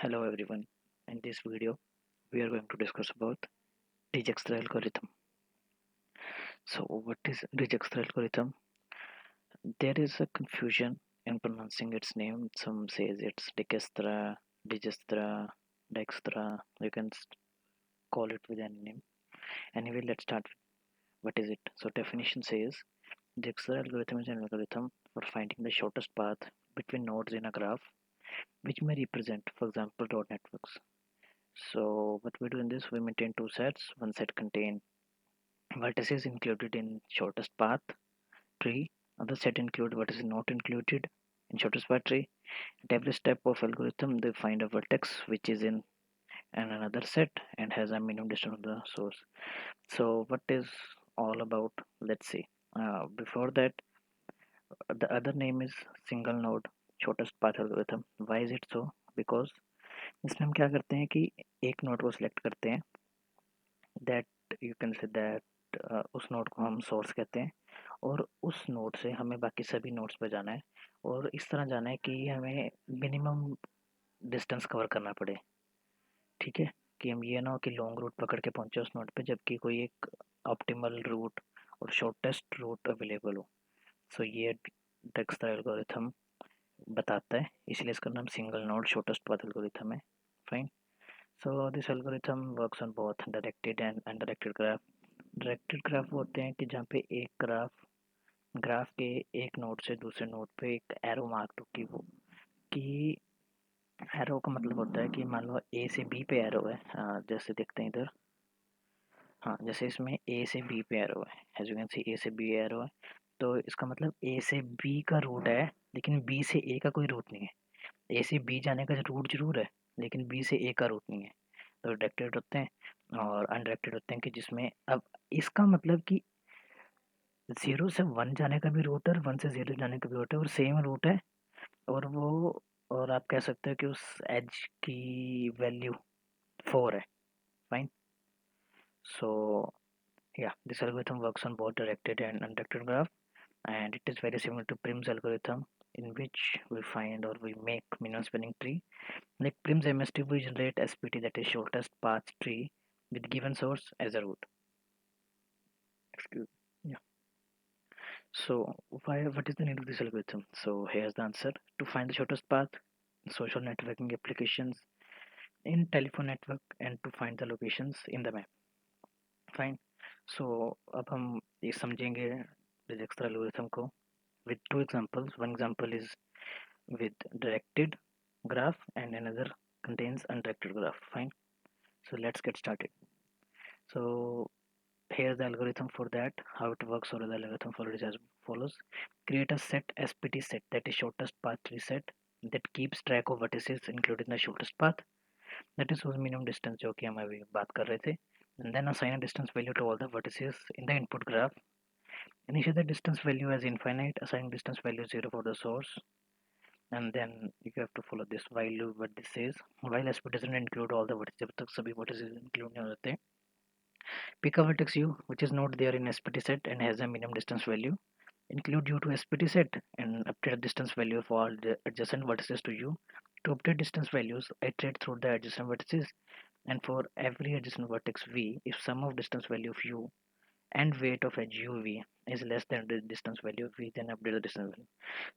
Hello everyone. In this video, we are going to discuss about Dijkstra algorithm. So, what is Dijkstra algorithm? There is a confusion in pronouncing its name. Some says it's Dijkstra, Dijkstra, Dijkstra. You can call it with any name. Anyway, let's start. What is it? So, definition says Dijkstra algorithm is an algorithm for finding the shortest path between nodes in a graph, which may represent, for example, road networks. So, what we do in this, we maintain two sets. One set contains vertices included in shortest path tree. Other set include what is not included in shortest path tree. At every step of algorithm, they find a vertex which is in another set and has a minimum distance from the source. So what is all about? Let's see. Before that, the other name is single node shortest path algorithm. Why is it so? Because इसमें हम क्या करते हैं कि एक node को select करते हैं, that you can say that उस नोड को हम सोर्स कहते हैं और उस नोड से हमें बाकी सभी नोड्स पे जाना है और इस तरह जाना है कि हमें मिनिमम डिस्टेंस कवर करना पड़े। ठीक है, कि हम ये ना हो कि लॉन्ग रूट पकड़ के पहुंचे उस नोड पे जबकि कोई एक ऑप्टिमल रूट और शॉर्टेस्ट रूट अवेलेबल हो। सो ये डेक्स्ट्रा एल्गोरिथम बताता है, इसलिए इसका नाम single node shortest path algorithm है। Fine. So this algorithm works on both directed and undirected graph. Directed graph वो होते हैं कि जहाँ पे एक ग्राफ के एक नोड से दूसरे नोड पे एक एरो मार्क हो कि वो कि एरो का मतलब होता है कि मान लो ए से बी पे एरो है। जैसे देखते हैं इधर। हाँ, जैसे इसमें ए से बी पे एरो है, एज यू कैन सी ए से बी एरो है, तो इसका मतलब ए से बी का रूट है लेकिन बी से ए का कोई रूट नहीं है। ए से बी जाने का रूट जरूर है लेकिन बी से ए का रूट नहीं है। तो डायरेक्टेड होते हैं और अनडायरेक्टेड होते हैं कि जिसमें अब इसका मतलब कि 0 से 1 जाने का भी रूट है और 1 से 0 जाने का भी रूट है और सेम रूट है। और वो और आप कह सकते हो कि उस एज की वैल्यू 4 है। Fine. So yeah, this algorithm works on both directed and undirected graph, and it is very similar to Prim's algorithm, in which we find or we make minimum spanning tree. Like Prim's MST, we generate SPT, that is shortest path tree, with given source as a root. Excuse. Yeah. So why? What is the need of this algorithm? So here's the answer: to find the shortest path, social networking applications, in telephone network, and to find the locations in the map. Fine. So अब हम ये समझेंगे डिजक्स्ट्रा algorithm को with two examples. One example is with directed graph and another contains undirected graph. Fine. So let's get started. So here's the algorithm for that. How it works, or the algorithm for it is as follows: create a set SPT set, that is shortest path tree set, that keeps track of vertices included in the shortest path, that is whose minimum distance जो कि हम अभी बात कर रहे थे, and then assign a distance value to all the vertices in the input graph. Initiate the distance value as infinite, assign distance value 0 for the source, and then you have to follow this while loop. What this says, while SP doesn't include all the vertices, जब तक सभी vertices include नहीं हो जाते, pick a vertex u which is not there in SPT set and has a minimum distance value, include u to SPT set and update distance value for all the adjacent vertices to u. To update distance values, iterate through the adjacent vertices, and for every adjacent vertex v, if sum of distance value of u and weight of edge uv is less than the distance value of v, then update the distance value.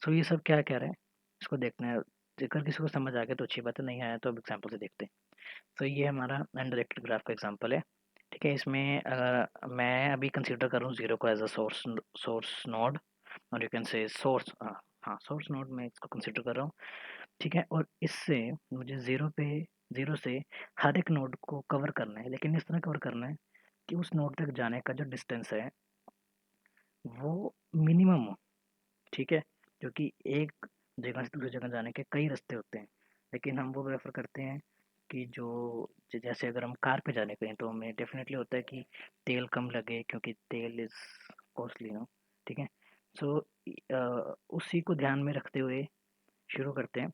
So ये सब क्या कह रहे हैं, इसको देखना है। अगर किसी को समझ आ गया तो अच्छी बात है, नहीं आया तो अब एग्जाम्पल से देखते हैं। तो ये हमारा अनडायरेक्टेड ग्राफ का एग्जाम्पल है। ठीक है, इसमें अगर मैं अभी कंसीडर करूँ जीरो को एज अ सोर्स नोड, और यू कैन से सोर्स, हाँ सोर्स नोड में इसको कंसीडर कर रहा हूँ। ठीक है, और इससे मुझे जीरो से हर एक नोड को कवर करना है, लेकिन इस तरह कवर करना है कि उस नोड तक जाने का जो डिस्टेंस है वो मिनिमम हो। ठीक है, क्योंकि एक जगह से दूसरी जगह जाने के कई रास्ते होते हैं, लेकिन हम वो प्रेफर करते हैं कि जो जैसे अगर हम कार पे जाने के हैं तो हमें डेफिनेटली होता है कि तेल कम लगे क्योंकि तेल इज़ कॉस्टली नो। ठीक है, सो उसी को ध्यान में रखते हुए शुरू करते हैं।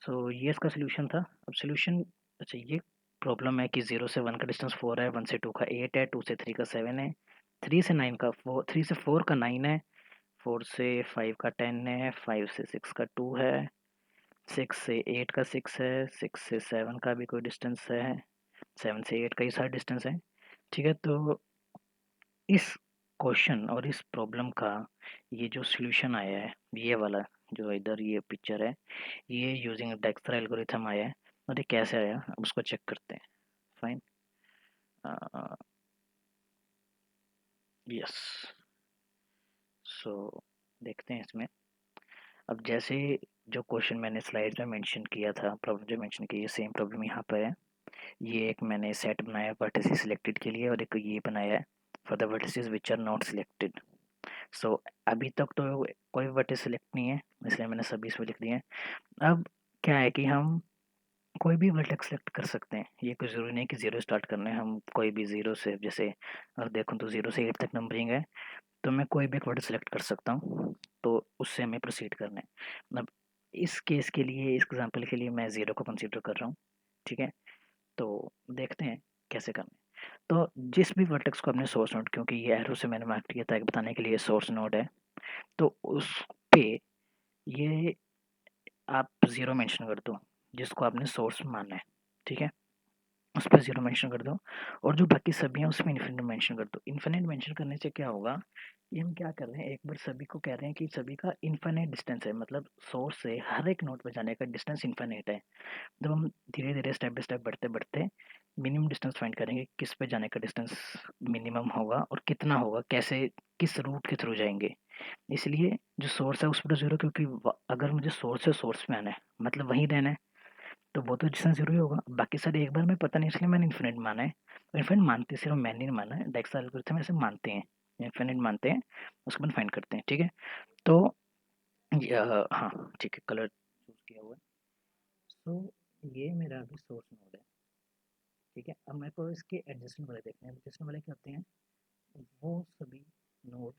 सो ये इसका सोल्यूशन था। अब सोल्यूशन, अच्छा ये प्रॉब्लम है कि 0 से 1 का डिस्टेंस 4 है, 1 से 2 का 8 है, 2 से 3 का 7 है, 3 से 9 का 4, 3 से 4 का 9 है, 4 से 5 का 10 है, 5 से 6 का 2 है, 6 से 8 का 6 है, 6 से 7 का भी कोई डिस्टेंस है, 7 से 8 का ही सारा डिस्टेंस है। ठीक है, तो इस क्वेश्चन और इस प्रॉब्लम का ये जो सॉल्यूशन आया है, ये वाला जो इधर ये पिक्चर है, ये यूजिंग डेक्स्ट्रा एल्गोरिथम आया है। और ये कैसे आया अब उसको चेक करते हैं। Fine, yes. सो देखते हैं इसमें। अब जैसे जो क्वेश्चन मैंने स्लाइड में मेंशन किया था, प्रॉब्लम जो मेंशन की है, सेम प्रॉब्लम यहाँ पर है। ये एक मैंने सेट बनाया वर्टिसेस सिलेक्टेड के लिए, और एक ये बनाया है for the vertices which are not selected. So अभी तक तो कोई वर्टिस सिलेक्ट नहीं है, इसलिए मैंने सभी इसमें लिख दिए हैं। अब क्या है कि हम कोई भी वर्टेक्स सेलेक्ट कर सकते हैं, ये कोई ज़रूरी नहीं कि ज़ीरो स्टार्ट करना है। हम कोई भी ज़ीरो से, जैसे अगर देखूँ तो 0 से 8 तक नंबरिंग है, तो मैं कोई भी एक वर्ड सेलेक्ट कर सकता हूँ, तो उससे हमें प्रोसीड करना है। अब इस केस के लिए, इस एग्जांपल के लिए मैं 0 को कंसीडर कर रहा हूँ। ठीक है, तो देखते हैं कैसे करना है। तो जिस भी वर्टेक्स को अपने सोर्स नोड, क्योंकि ये एरो से मैंने मार्क किया था बताने के लिए सोर्स नोड है, तो उस पे ये आप 0 मेंशन कर दो, जिसको आपने सोर्स माना है। ठीक है, उस पर 0 मेंशन कर दो, और जो बाकी सभी हैं उसमें इन्फिनिट मेंशन कर दो। इन्फिनिट मेंशन करने से क्या होगा, ये हम क्या कर रहे हैं, एक बार सभी को कह रहे हैं कि सभी का इन्फिनिट डिस्टेंस है, मतलब सोर्स से हर एक नोड पर जाने का डिस्टेंस इन्फिनिट है। जब हम धीरे धीरे स्टेप बाय स्टेप बढ़ते बढ़ते मिनिमम डिस्टेंस फाइंड करेंगे, किस पे जाने का डिस्टेंस मिनिमम होगा और कितना होगा, कैसे किस रूट के थ्रू जाएंगे। इसलिए जो सोर्स है उस पर तो 0, क्योंकि अगर मुझे सोर्स से सोर्स में आना है, मतलब वहीं रहना है, तो वो तो डिस्टेंस 0 ही होगा। बाकी सारे एक बार में पता नहीं, इसलिए मैंने इन्फिनिट माना है। इन्फिनिट मानते सिर्फ मैंने नहीं माना है, डेक्सा एल्गोरिथम ऐसे मानते हैं, इन्फिनिट मानते हैं, उसके बाद फाइंड करते हैं। ठीक है, तो हाँ ठीक है, कलर चूज किया हुआ है। सो ये मेरा अभी सोर्स नोड है। ठीक है, अब मेरे को इसके एडजस्टमेंट वाले देखने हैं। एडजस्टमेंट वाले क्या होते हैं, वो सभी नोड्स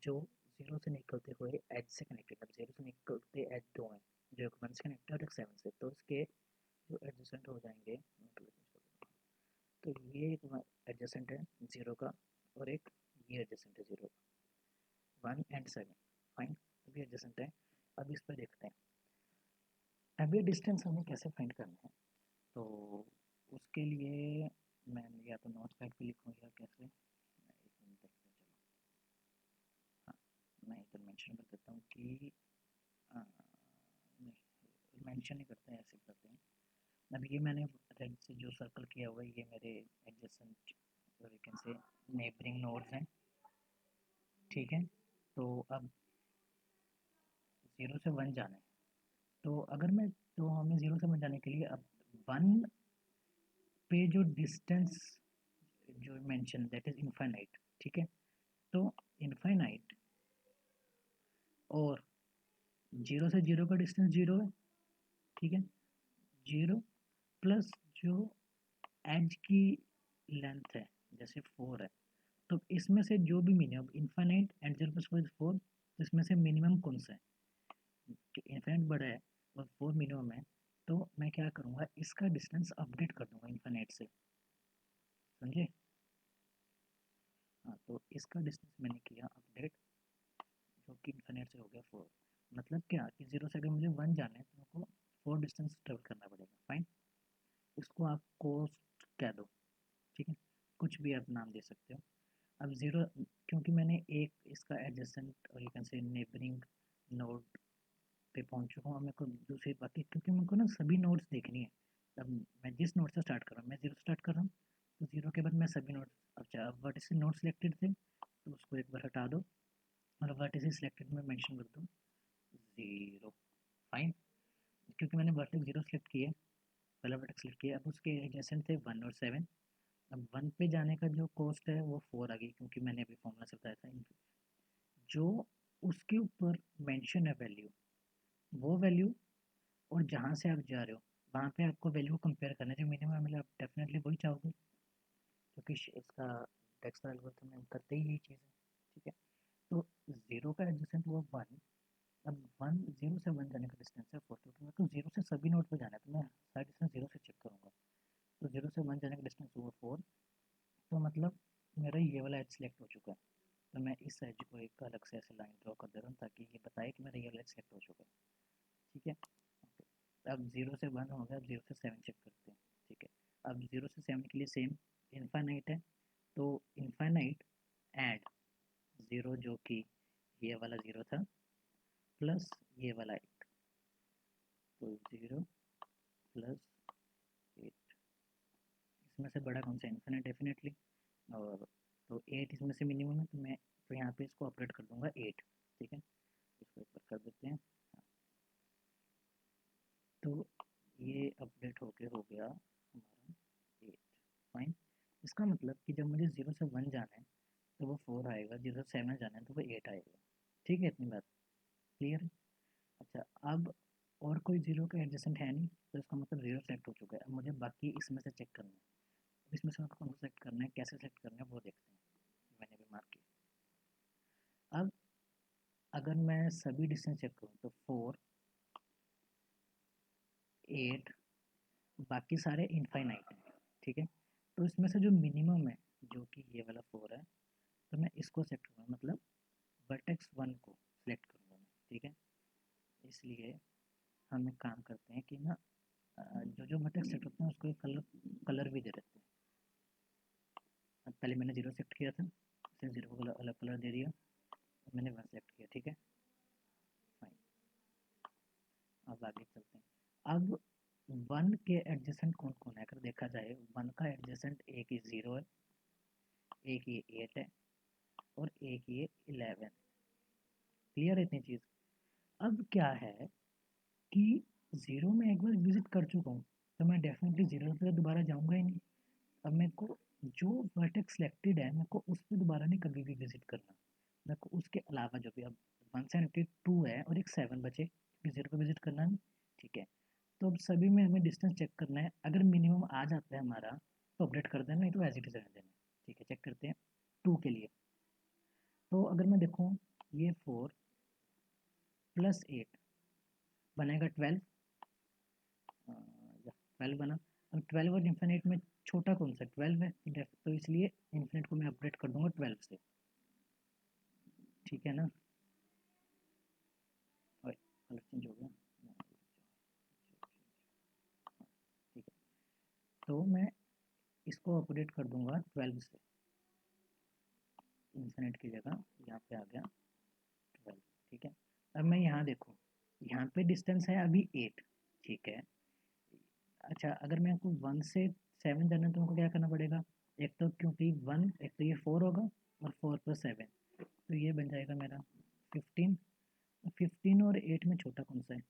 जो 0 से निकलते हुए एज से कनेक्टेड, अब 0 से निकलते एज दो हैं, जो एक 1 से कनेक्टेड और एक 7 से, तो उसके जो एडजस्टेंट हो जाएंगे, तो ये एक एडजेसेंट है 0 का, और एक ये एडजेसेंट है 0 का, 1 एंड 7। फाइन, अभी एडजेसेंट है। अब इस पर देखते हैं अब ये डिस्टेंस हमें कैसे फाइंड करना है। तो उसके लिए मैं या तो नॉट पैड पे लिखूँ या कैसे, एक मिनट देखते हैं। चलो, हाँ, मैं इधर मेंशन कर देता हूँ कि नहीं, मेंशन नहीं करते हैं, ऐसे करते हैं। अब ये मैंने रेड से जो सर्कल किया हुआ है, ये मेरे एडजेसेंट और you can say neighbouring nodes हैं। ठीक है, तो अब 0 से 1 जाना है, तो अगर मैं, तो हमें 0 से 1 जाने के लिए अब 1 पे जो डिस्टेंस जो मेंशन, दैट इज इनफाइनाइट। ठीक है, तो इनफाइनाइट और 0 से 0 का डिस्टेंस 0 है। ठीक है, 0 प्लस जो एज की लेंथ है, जैसे 4 है, तो इसमें से जो भी minimum, infinite and 0 plus 4 is 4, तो इसमें से मिनिमम कौन सा है, कि इन्फिनिट बड़ा है और 4 मिनिमम है, तो मैं क्या करूँगा, इसका डिस्टेंस अपडेट कर दूंगा इन्फिनिट से। समझे, हाँ, तो इसका डिस्टेंस मैंने किया अपडेट, जो कि इन्फिनिट से हो गया 4। मतलब क्या कि 0 से अगर मुझे 1 जाना है तो मेरे को 4 डिस्टेंस ट्रेवल करना पड़ेगा। फाइन, इसको आप कोस्ट कह दो। ठीक है, कुछ भी आप नाम दे सकते हो। अब 0, क्योंकि मैंने एक इसका एडजेसेंट और you can say neighbouring node पे पहुंच चुका हूँ, मेरे को दूसरी बाकी, क्योंकि मेरे को ना सभी नोड्स देखनी है। अब मैं जिस नोड से स्टार्ट कर रहा हूँ, मैं 0 स्टार्ट कर रहा हूँ, तो 0 के बाद मैं सभी नोड्स, अच्छा अब वर्टिस नोड सिलेक्टेड थे तो उसको एक बार हटा दो, और वर्टिस सिलेक्टेड में मेंशन कर दो 0। फाइन, क्योंकि मैंने वर्टेक्स 0 सेलेक्ट किया, पहला वर्टेक्स सेलेक्ट किया, अब उसके एडजेसेंट थे 1 और 7। अब 1 पे जाने का जो कॉस्ट है वो 4 आ गई, क्योंकि मैंने अभी फॉर्मूला से बताया था। जो उसके ऊपर मेंशन है वैल्यू, वो वैल्यू, और जहाँ से आप जा रहे हो वहाँ पे आपको वैल्यू को कंपेयर करना है, जो मिनिमम मिले आप डेफिनेटली वही चाहोगे, क्योंकि इसका टेक्स्ट एल्गोरिथम में करते ही यही चीज़ है। ठीक है, तो 0 का एडजेसेंट हुआ 1। अब 1, 0 से 1 जाने का डिस्टेंस है 4, क्योंकि मेरे को 0 से सभी नोड पर जाना है, तो मैं सारा डिस्टेंस 0 से चेक करूँगा। तो 0 से 1 जाने का डिस्टेंस हुआ 4, तो मतलब मेरा ये वाला एज सेलेक्ट हो चुका है। तो मैं इस एज को एक अलग से ऐसे लाइन ड्रॉ कर दे रहा हूँ, ताकि ये बताए कि मेरा ये वाला एज सेलेक्ट हो चुका है। ठीक है, अब 0 से 1 हो गया, अब 0 से 7 चेक करते हैं। ठीक है, अब 0 से 7 के लिए सेम इनफाइनाइट है, तो इनफाइनाइट ऐड 0 जो कि ये वाला 0 था प्लस ये वाला 8, तो 0 प्लस 8, इसमें से बड़ा कौन सा? Infinite definitely. और तो 8 इसमें से मिनिमम है, तो मैं तो यहाँ पे इसको ऑपरेट कर दूंगा 8। ठीक है, इसको एक बार कर देते हैं। तो ये अपडेट होके हो गया हमारा 8। फाइन। इसका मतलब कि जब मुझे 0 से 1 जाना है तो वो 4 आएगा, 0 से 7 जाना है तो वो 8 आएगा। ठीक है, इतनी बात क्लियर है? अच्छा, अब और कोई 0 का एडजेसेंट है नहीं, तो इसका मतलब 0 सेलेक्ट हो चुका है। अब मुझे बाकी इसमें से चेक करना है। अब इसमें से कौन सा सेलेक्ट करना है, कैसे सेलेक्ट करना है वो देखते हैं। मैंने भी मार्क किया। अब अगर मैं सभी डिस्टेंस चेक करूँ तो 4, 8, बाकी सारे इनफाइनाइट हैं। ठीक है, तो इसमें से जो मिनिमम है जो कि ये वाला 4 है, तो मैं इसको सेलेक्ट करूँगा, मतलब वर्टेक्स 1 को सिलेक्ट करूँगा मैं। ठीक है, इसलिए हम एक काम करते हैं कि ना जो जो वर्टेक्स सेट होते हैं उसको एक कलर भी दे देते हैं। अब पहले मैंने 0 सेलेक्ट किया था, इसलिए 0 को अलग कलर दे दिया, मैंने 1 सेलेक्ट किया। ठीक है, फाइन। अब आगे चलते हैं। अब 1 के एडजेसेंट कौन कौन है? अगर देखा जाए 1 का एडजेसेंट एक ही 0 है, एक ये 8 है और एक ये 11। क्लियर है इतनी चीज़? अब क्या है कि 0 में एक बार विजिट कर चुका हूँ, तो मैं डेफिनेटली 0 पे दोबारा जाऊँगा ही नहीं। अब मेरे को जो वर्टेक्स सिलेक्टेड है, मेरे को उस पर दोबारा नहीं कभी भी विजिट करना। मेरे को उसके अलावा जो भी, अब 172 है और एक 7 बचे, क्योंकि 0 पे विजिट करना नहीं। ठीक है, तो अब सभी में हमें डिस्टेंस चेक करना है। अगर मिनिमम आ जाता है हमारा तो अपडेट कर देना, नहीं तो एज इट इज़ रहने देना। ठीक है, चेक करते हैं 2 के लिए। तो अगर मैं देखूँ, ये 4 प्लस 8 बनेगा 12, या 12 बना। अब 12 और इन्फिनिट में छोटा कौन सा? 12 है, तो इसलिए इन्फिनिट को मैं अपडेट कर दूंगा 12 से। ठीक है ना? और कलर चेंज हो गया। ठीक है, तो मैं इसको अपडेट कर दूंगा 12 से। इन्फिनिट की जगह यहाँ पे आ गया 12। ठीक है, अब मैं यहाँ देखूँ, यहाँ पे डिस्टेंस है अभी 8। ठीक है, अच्छा अगर मेरे को 1 से 7 जाना है तो मेरे को क्या करना पड़ेगा? एक तो क्योंकि 1, एक तो ये 4 होगा और 4 प्लस 7, तो ये बन जाएगा मेरा 15। 15 और 8 में छोटा कौन सा है?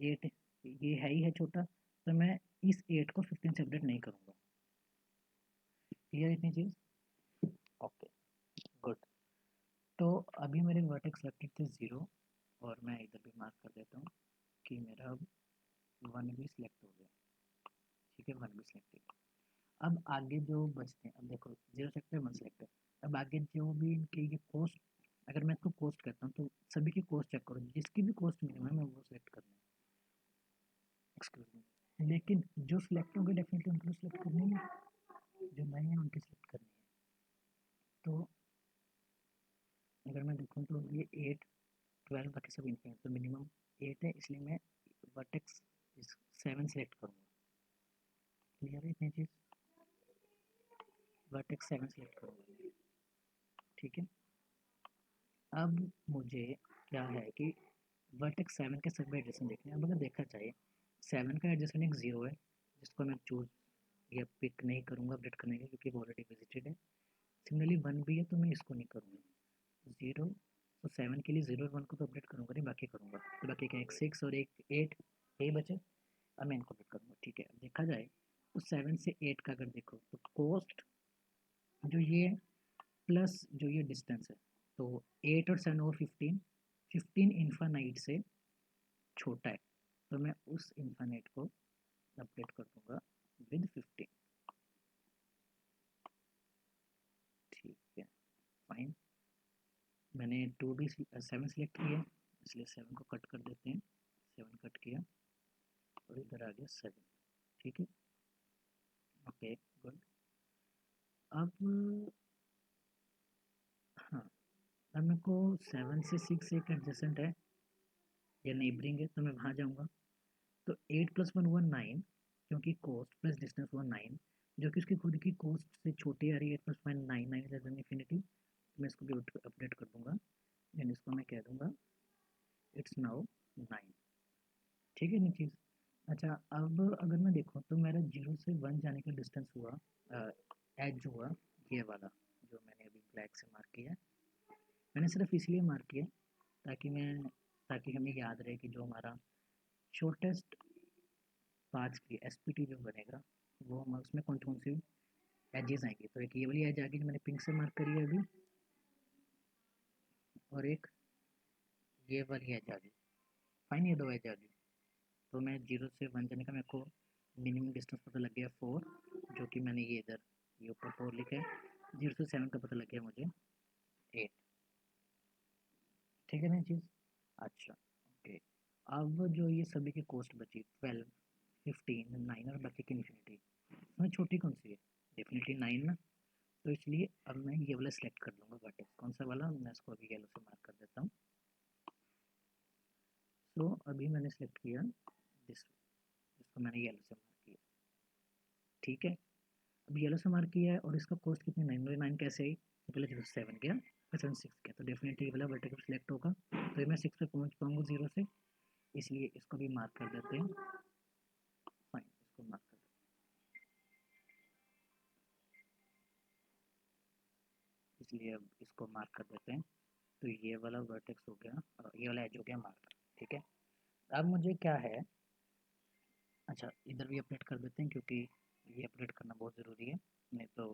8, ये है ही है छोटा, तो मैं इस 8 को 15 से अपडेट नहीं करूँगा। क्लियर इतनी चीज़? Okay, good. तो अभी मेरे वर्टेक्स सिलेक्टेड थे 0, और मैं इधर भी मार्क कर देता हूँ कि मेरा अब 1 भी सिलेक्ट हो गया। ठीक है, 1 भी सिलेक्टेड। अब आगे जो बचते हैं, अब देखो 0 सेक्टर 1 सेक्टर, अब आगे जो भी इनके ये कोस्ट, अगर मैं इसको कोस्ट करता हूँ तो सभी की कोस्ट चेक करो, जिसकी भी कोस्ट मिनिमम है वो सिलेक्ट करना है। एक्सक्यूज मी, लेकिन जो सिलेक्ट होंगे डेफिनेटली उनको सिलेक्ट करनी है, जो नए हैं उनकी सिलेक्ट करनी है। तो अगर मैं देखूँ तो ये 8, 12 बाकी सब इनफिनिट, तो मिनिमम 8 है, इसलिए मैं वर्टेक्स 7 सेलेक्ट करूँगा। क्लियर है इतनी चीज़? वर्टेक्स 7 सेलेक्ट करूँगा। ठीक है, अब मुझे क्या है कि वर्टेक्स 7 के सभी एडजेसेंट देखने हैं। अब अगर देखा जाए 7 का एडजेसेंट एक 0 है, जिसको मैं चूज या पिक नहीं करूँगा अपडेट करने के, क्योंकि वो ऑलरेडी विजिटेड है। सिमिलरली 1 भी है, तो मैं इसको नहीं करूँगा 0। तो 7 के लिए 0 और 1 को तो अपडेट करूँगा नहीं, बाकी करूँगा। तो बाकी क्या, एक 6 और एक 8 यही बचे, अब मैं इनको अपडेट करूँगा। ठीक है, अब देखा जाए तो 7 से 8 का अगर देखो तो कोस्ट जो ये प्लस जो ये डिस्टेंस है, तो 8 और 7 और 15, 15 इन्फानाइट से छोटा है, तो मैं उस इन्फानाइट को अपडेट कर दूंगा विद 15। ठीक है, फाइन। मैंने 2 भी 7 सेलेक्ट किया, इसलिए 7 को कट कर देते हैं। 7 कट किया और इधर आ गया 7। ठीक है, ओके, गुड। अब हाँ, अब मेरे को 7 से 6 एक एडजेसेंट है या नेबरिंग है, तो मैं वहाँ जाऊँगा। तो 8 + 1 हुआ 9, क्योंकि कोस्ट प्लस डिस्टेंस हुआ 9, जो कि उसकी खुद की कोस्ट से छोटी आ रही है। 8 + 1 9, 9 लेस देन इन्फिनिटी। मैं इसको भी अपडेट कर दूंगा एंड इसको मैं कह दूंगा इट्स नाउ 9। ठीक है, नहीं चीज़। अच्छा, अब अगर मैं देखूँ तो मेरा 0 से 1 जाने का डिस्टेंस हुआ, एज हुआ ये वाला जो मैंने अभी ब्लैक से मार्क किया है। मैंने सिर्फ इसलिए मार्क किया ताकि हमें याद रहे कि जो हमारा शॉर्टेस्ट पाथ की एसपीटी जो बनेगा वो हम उसमें कौन कौन सी एजेस आएंगी। तो एक ये वाली एज आ गई जो मैंने पिंक से मार्क करी है अभी, और एक ये वाली एज आ गई। फाइन, ये दो एज आ गई। तो मैं 0 से 1 जाने का मेरे को मिनिमम डिस्टेंस पता लग गया 4, जो कि मैंने ये इधर ये ऊपर 4 लिखा है। 0 से 7 का पता लग गया मुझे 8। ठीक है ना चीज़। अच्छा, ओके। अब जो ये सभी की कॉस्ट बची 12, 15, 9 और बाकी की इन्फिनिटी, उसमें छोटी कौन सी है? डेफिनेटली 9 ना। तो इसलिए अब मैं ये वाला सेलेक्ट कर लूँगा वर्टेक्स। कौन सा वाला? मैं इसको अभी येलो से मार्क कर देता हूँ। सो अभी मैंने सेलेक्ट किया इसको मैंने येलो से मार्क किया। ठीक है, अब येलो से मार्क किया है और इसका कॉस्ट कितनी? 9। मुझे 9 कैसे आई? तो पहले 0 से 7 गया, फिर 7 6 गया, तो डेफिनेटली ये वाला वर्टिकल सिलेक्ट होगा। तो मैं 6 पे पहुंच पाऊंगा 0 से, इसलिए इसको भी मार्क कर देते हैं। फाइन, इसको मार्क कर देते हैं, इसलिए अब इसको मार्क कर देते हैं। तो ये वाला वर्टेक्स हो गया, ये वाला एज हो गया मार्क। ठीक है, अब मुझे क्या है, अच्छा इधर भी अपडेट कर देते हैं क्योंकि ये अपडेट करना बहुत ज़रूरी है, नहीं तो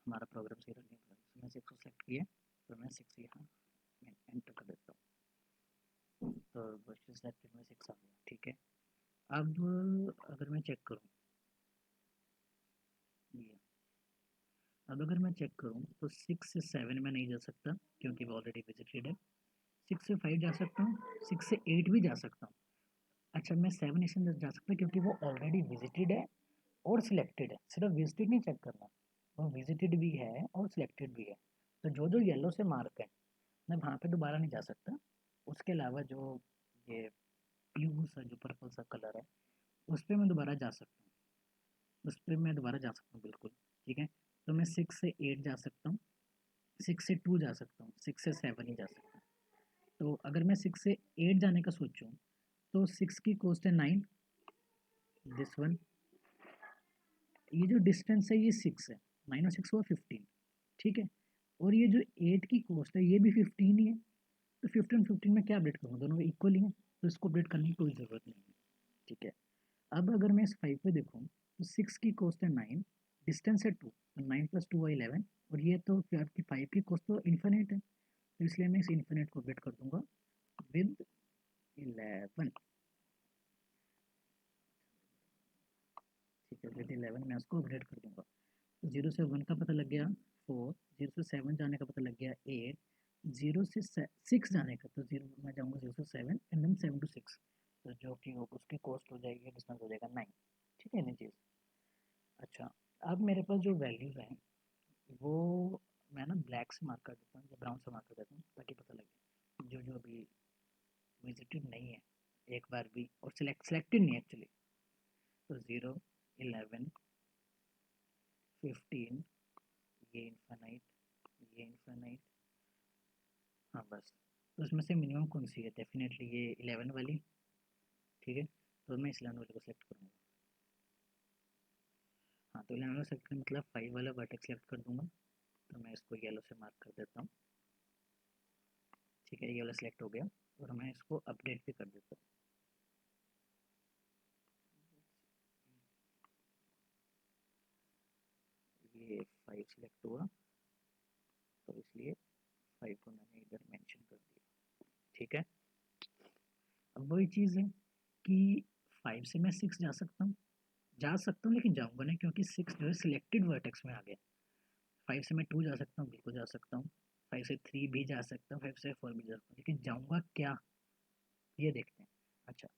हमारा प्रोग्राम सही रन नहीं होगा। तो मैं 6 को सेलेक्ट किया, तो मैं 6 यहाँ एंटर कर देता हूँ। तो वर्चुअल सेलेक्टेड में 6 आ गया। ठीक है, अब अगर मैं चेक करूँ ये, अब अगर मैं चेक करूँ तो 6 से 7 में नहीं जा सकता क्योंकि वो ऑलरेडी विजिटेड है। 6 से 5 जा सकता हूँ, 6 से 8 भी जा सकता हूँ। अच्छा, मैं 7 इसलिए जा सकता क्योंकि वो ऑलरेडी विजिटेड है और सिलेक्टेड है। सिर्फ विजिटेड नहीं चेक करना, वो विजिटेड भी है और सिलेक्टेड भी है। तो जो जो येलो से मार्क है मैं वहाँ पे दोबारा नहीं जा सकता। उसके अलावा जो ये ब्लू सा जो पर्पल सा कलर है उस पर मैं दोबारा जा सकता हूँ, उस पर मैं दोबारा जा सकता हूँ बिल्कुल। ठीक है, तो मैं 6 से 8 जा सकता हूँ, 6 से 2 जा सकता हूँ, 6 से 7 ही जा सकता हूँ। तो अगर मैं 6 से 8 जाने का सोचूं तो 6 की कॉस्ट है 9, दिस वन। ये जो डिस्टेंस है ये 6 है, 9 और 6 हुआ 15। ठीक है, और ये जो 8 की कॉस्ट है ये भी 15 ही है। तो 15 15 में क्या अपडेट करूँगा? दोनों इक्वल ही है, तो इसको अपडेट करने की कोई ज़रूरत नहीं है। ठीक है, अब अगर मैं इस 5 पे देखूँ तो 6 की कॉस्ट है 9, डिस्टेंस है 2, तो 9 + 2 है 11, और ये तो फिर आपकी 5 की कॉस्ट तो इन्फिनिट है, तो इसलिए मैं इस इन्फिनिट को अपडेट कर दूंगा विद 11। ठीक है, विद 11 मैं उसको अपडेट कर दूंगा। तो 0 से 1 का पता लग गया 4, 0 से 7 जाने का पता लग गया 8, 0 से 6 जाने का, तो 0 मैं जाऊँगा 0 से 7 एंड देन 7 to 6, तो जो कि उसकी कॉस्ट हो जाएगी, डिस्टेंस हो जाएगा 9। ठीक है ना चीज़। अच्छा, अब मेरे पास जो वैल्यूज़ हैं वो मैं ना ब्लैक से मार्क कर देता हूँ या ब्राउन से मार्क कर देता हूँ ताकि पता लगे जो जो अभी विजिटेड नहीं है एक बार भी, और सिलेक्टेड नहीं एक्चुअली। तो 0, 11, 15, ये इन्फानाइट, हाँ बस। तो उसमें से मिनिमम कौन सी है? डेफिनेटली ये 11 वाली। ठीक है, तो मैं इस 11 वाले को सेलेक्ट करूँगा। हाँ, तो 11 वाला सेलेक्ट कर मतलब 5 वाला वर्टेक्स सेलेक्ट कर दूंगा। तो मैं इसको येलो से मार्क कर देता हूँ। ठीक है, ये वाला सेलेक्ट हो गया और मैं इसको अपडेट भी कर देता हूँ। ये 5 सिलेक्ट हुआ, तो इसलिए 5 को मैंने इधर मेंशन कर दिया। ठीक है, अब वही चीज़ है कि 5 से मैं 6 जा सकता हूँ लेकिन जाऊँगा नहीं क्योंकि 6 जो है सिलेक्टेड वर्टेक्स में आ गया। 5 से मैं 2 जा सकता हूँ, बिल्कुल जा सकता हूँ। 5 से 3 भी जा सकता हूँ, 5 से 4 भी जा सकता हूँ, लेकिन जाऊँगा क्या ये देखते हैं। अच्छा,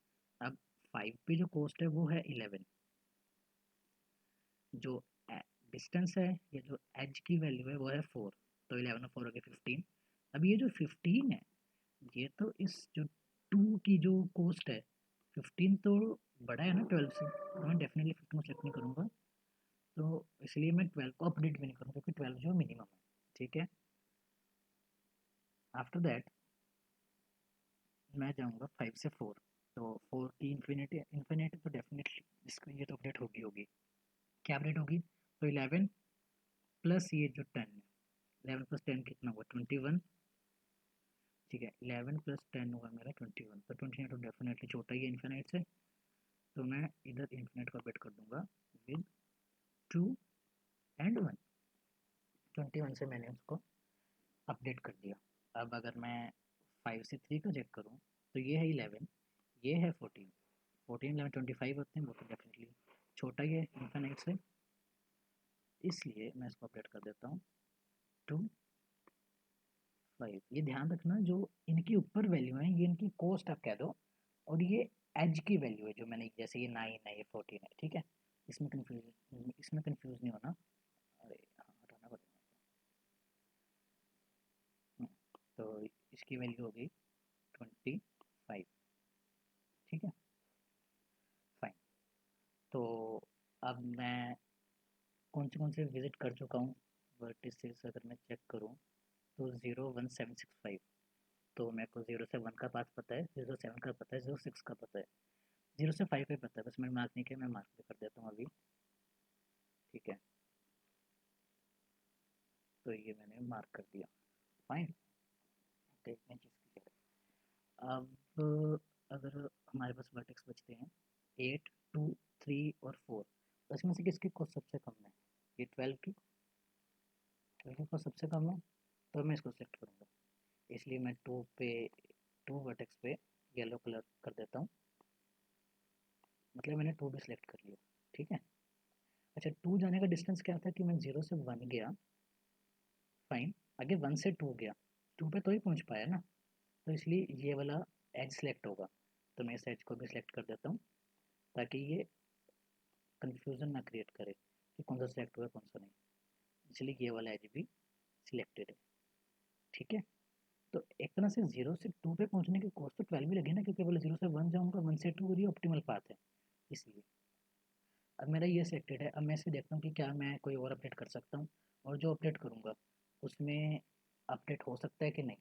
अब 5 पे जो कॉस्ट है वो है 11, जो डिस्टेंस है या जो एज की वैल्यू है वो है 4, तो 11 और 4 हो गया 15। अब ये जो 15 है ये तो इस जो 2 की जो कॉस्ट है 15 तो बड़ा है ना 12 से, तो मैं डेफिनेटली 15 को सेलेक्ट नहीं करूँगा। तो इसलिए मैं 12 को अपडेट भी नहीं करूँगा क्योंकि 12 जो मिनिमम है। ठीक है, आफ्टर दैट मैं जाऊँगा 5 से 4। तो 4 की इन्फिनिटी इन्फिनिटी तो डेफिनेटली इसको ये तो अपडेट होगी होगी। क्या अपडेट होगी? तो 11 प्लस ये जो 10 है, 11 प्लस 10 कितना हुआ 21। ठीक है, 11 प्लस 10 हुआ मेरा 21, तो 29 तो डेफिनेटली छोटा ही है इन्फिनाइट से। तो मैं इधर इन्फिनाइट को अपडेट कर दूंगा विद 2 एंड 1। 21 से मैंने उसको अपडेट कर दिया। अब अगर मैं 5 से 3 को चेक करूँ तो ये है 11, ये है 14। 14 11 25 होते हैं, वो तो डेफिनेटली छोटा ही है इन्फिनाइट से, इसलिए मैं इसको अपडेट कर देता हूँ 2 5। ये ध्यान रखना जो इनके ऊपर वैल्यू है ये इनकी कॉस्ट आप कह दो, और ये एज की वैल्यू है जो मैंने, जैसे ये 9 है ये 14 है। ठीक है, इसमें कंफ्यूज नहीं होना। अरे हाँ, हटाना पड़ेगा। तो इसकी वैल्यू होगी 25। ठीक है, फाइन। तो अब मैं कौन से विजिट कर चुका हूँ वर्टिसेस अगर मैं चेक करूँ तो 01765। तो मेरे को 0 से 1 का पाथ पता है, 0 से 7 का पता है, 0 6 का पता है, 0 से 5 का पता है, बस मैंने मार्क नहीं किया, मैं मार्क भी कर देता हूँ अभी। ठीक है, तो ये मैंने मार्क कर दिया, फाइन। ओके, मैं चीज़ क्लियर है। अब अगर हमारे पास वर्टेक्स बचते हैं 8 2 3 और 4, तो इसमें से किसकी कॉस्ट सबसे कम है? ये 12 की, 12 की कॉस्ट सबसे कम है, तो मैं इसको सेलेक्ट करूँगा। इसलिए मैं 2 वर्टेक्स पे येलो कलर कर देता हूँ, मतलब मैंने 2 भी सिलेक्ट कर लिया। ठीक है, अच्छा 2 जाने का डिस्टेंस क्या था कि मैं 0 से 1 गया, फाइन, आगे 1 से 2 गया, 2 पे तो ही पहुंच पाया ना, तो इसलिए ये वाला एज सिलेक्ट होगा। तो मैं इस एज को भी सिलेक्ट कर देता हूँ ताकि ये कंफ्यूजन ना क्रिएट करे कि कौन सा सिलेक्ट हुआ कौन सा नहीं, इसलिए ये वाला एज भी सिलेक्टेड है। ठीक है, तो एक तरह से 0 से 2 पे पहुंचने की कॉस्ट तो 12 भी लगी ना, क्योंकि बोले 0 से 1 जाऊँगा, 1 से 2 ये ऑप्टिमल पाथ है, इसलिए। अब मेरा ये सिलेक्टेड है, अब मैं इसे देखता हूँ कि क्या मैं कोई और अपडेट कर सकता हूँ, और जो अपडेट करूँगा उसमें अपडेट हो सकता है कि नहीं।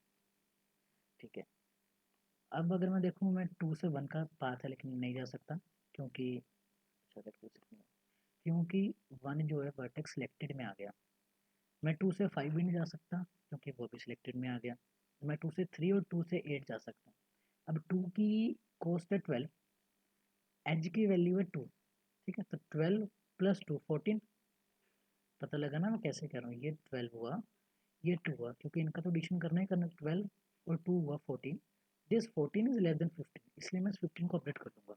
ठीक है, अब अगर मैं देखूँ मैं 2 से 1 का पाथ है लेकिन नहीं जा सकता, क्योंकि क्योंकि 1 जो है वर्टेक्स सिलेक्टेड में आ गया। मैं 2 से 5 भी नहीं जा सकता क्योंकि वो भी सिलेक्टेड में आ गया। मैं 2 से 3 और 2 से 8 जा सकता हूँ। अब 2 की कॉस्ट है 12, एज की वैल्यू है 2। ठीक है, तो 12 प्लस 2 14। पता लगा ना मैं कैसे कह रहा हूँ, ये 12 हुआ, ये 2 हुआ, क्योंकि इनका तो एडिशन करना ही करना, 12 और 2 हुआ 14। दिस 14 इज लेस देन 15, इसलिए मैं 15 को अपडेट कर दूंगा।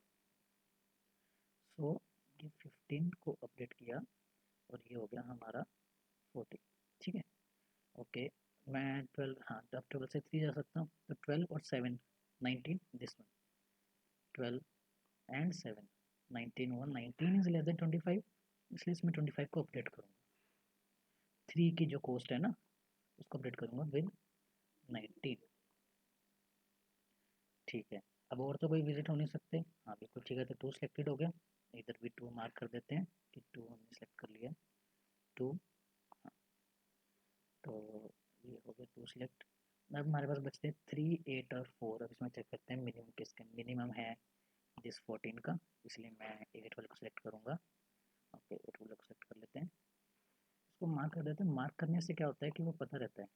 सो ये 15 को अपडेट किया और ये हो गया हमारा 14। ठीक है, ओके। मैं 12, हाँ, अब 12 से 3 जा सकता हूँ, तो 12 और 7 19, दिस वन 12 एंड 7 19 हुआ, 19 इज लेस देन 25, इसलिए इसमें 25 को अपडेट करूँगा। 3 की जो कॉस्ट है ना उसको अपडेट करूँगा विद 19। ठीक है, अब और तो कोई विजिट हो नहीं सकते, हाँ बिल्कुल ठीक है, तो 2 सिलेक्टेड हो गया, इधर भी 2 मार्क कर देते हैं कि 2 हमने सेलेक्ट कर लिया, 2। हाँ, तो ये हो गया 2 सिलेक्ट। अब हमारे पास बचते हैं 3 8 और 4। अब इसमें चेक करते हैं मिनिमम किसका, मिनिमम है दिस 14 का, इसलिए मैं 8 वाले को सिलेक्ट करूँगा। ओके, 8 वाले को सिलेक्ट कर लेते हैं, इसको मार्क कर देते हैं। मार्क करने से क्या होता है कि वो पता रहता है।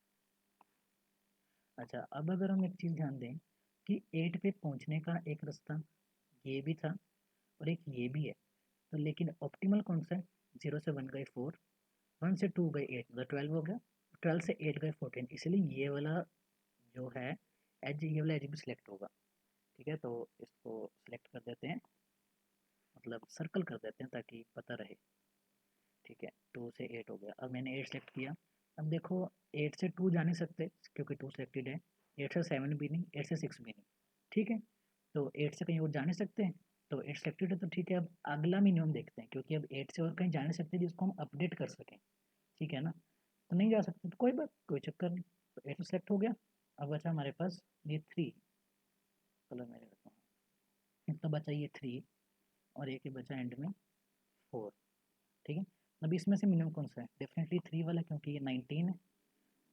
अच्छा, अब अगर हम एक चीज़ ध्यान दें कि 8 पे पहुँचने का एक रास्ता ये भी था और एक ये भी है, तो लेकिन ऑप्टिमल कौन सा है? 0 से 1 गए 4, 1 से 2 गए 8, मतलब 12 हो गया, 12 से 8 गए 14, इसलिए ये वाला जो है एज, ये वाला एज भी सिलेक्ट होगा। ठीक है, तो इसको सिलेक्ट कर देते हैं, मतलब सर्कल कर देते हैं ताकि पता रहे। ठीक है, 2 से 8 हो गया, अब मैंने 8 सेलेक्ट किया। अब देखो 8 से 2 जा नहीं सकते क्योंकि 2 सेलेक्टेड है, 8 से 7 भी नहीं, 8 से 6 भी नहीं। ठीक है, तो 8 से कहीं और जा नहीं सकते, तो 8 सेलेक्टेड है, तो ठीक है, अब अगला मिनिमम देखते हैं, क्योंकि अब 8 से और कहीं जा नहीं सकते जिसको हम अपडेट कर सकें। ठीक है ना, तो नहीं जा सकते तो कोई बात, कोई चक्कर नहीं, तो 8 सेलेक्ट हो गया। अब बचा हमारे पास ये 3, कलर में रखता हूँ। तो बचा ये 3 और एक ही बचा एंड में 4। ठीक है, अब इसमें से मिनिमम कौन सा है? डेफिनेटली 3 वाला, क्योंकि ये 19 है।